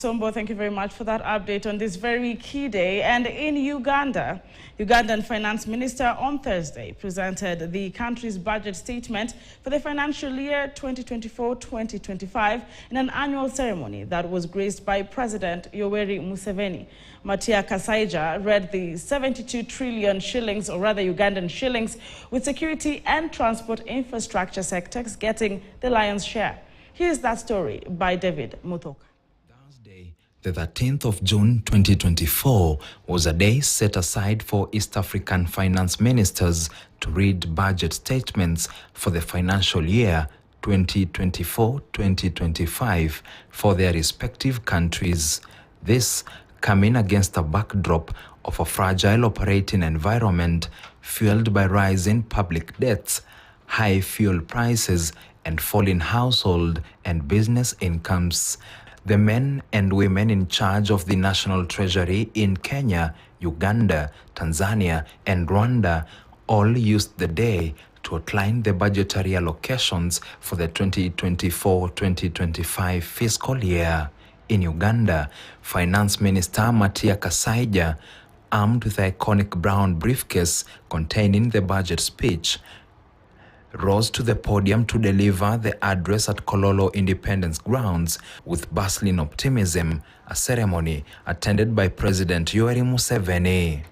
Sombo, thank you very much for that update on this very key day. And in Uganda, Ugandan Finance Minister on Thursday presented the country's budget statement for the financial year 2024-2025 in an annual ceremony that was graced by President Yoweri Museveni. Matia Kasaija read the 72 trillion shillings, or rather Ugandan shillings, with security and transport infrastructure sectors getting the lion's share. Here's that story by David Mutoka. The 13th of June 2024 was a day set aside for East African finance ministers to read budget statements for the financial year 2024-2025 for their respective countries. This coming against a backdrop of a fragile operating environment fueled by rising public debts, high fuel prices, and falling household and business incomes. The men and women in charge of the National Treasury in Kenya, Uganda, Tanzania, and Rwanda all used the day to outline the budgetary allocations for the 2024-2025 fiscal year. In Uganda, Finance Minister Matia Kasaija, armed with the iconic brown briefcase containing the budget speech, rose to the podium to deliver the address at Kololo Independence Grounds with bustling optimism, a ceremony attended by President Yoweri Museveni.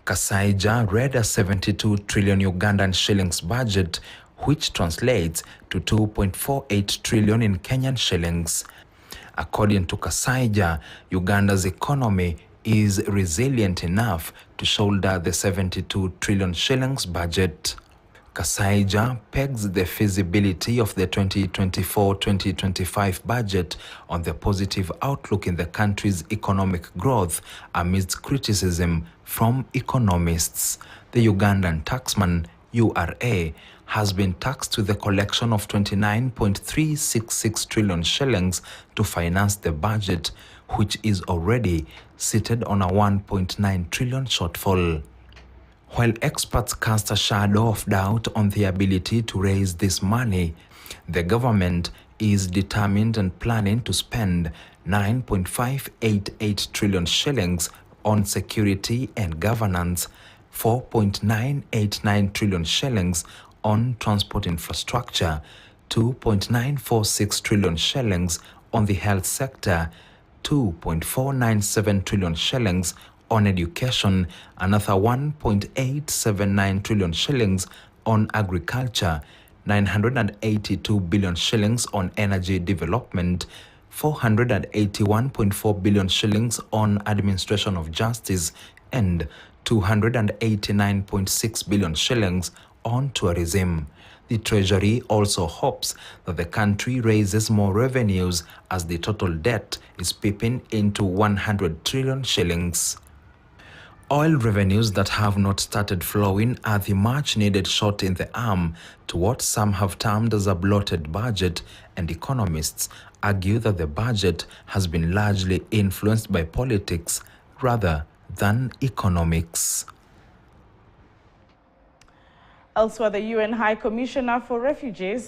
Kasaija read a 72 trillion Ugandan shillings budget, which translates to 2.48 trillion in Kenyan shillings. According to Kasaija, Uganda's economy is resilient enough to shoulder the 72 trillion shillings budget. Kasaija pegs the feasibility of the 2024-2025 budget on the positive outlook in the country's economic growth amidst criticism from economists. The Ugandan taxman, URA, has been taxed with the collection of 29.366 trillion shillings to finance the budget, which is already seated on a 1.9 trillion shortfall. While experts cast a shadow of doubt on the ability to raise this money, the government is determined and planning to spend 9.588 trillion shillings on security and governance, 4.989 trillion shillings on transport infrastructure, 2.946 trillion shillings on the health sector, 2.497 trillion shillings on education, another 1.879 trillion shillings on agriculture, 982 billion shillings on energy development, 481.4 billion shillings on administration of justice, and 289.6 billion shillings on tourism. The Treasury also hopes that the country raises more revenues as the total debt is peeping into 100 trillion shillings. Oil revenues that have not started flowing are the much-needed shot in the arm to what some have termed as a bloated budget, and economists argue that the budget has been largely influenced by politics rather than economics. Elsewhere, the UN High Commissioner for Refugees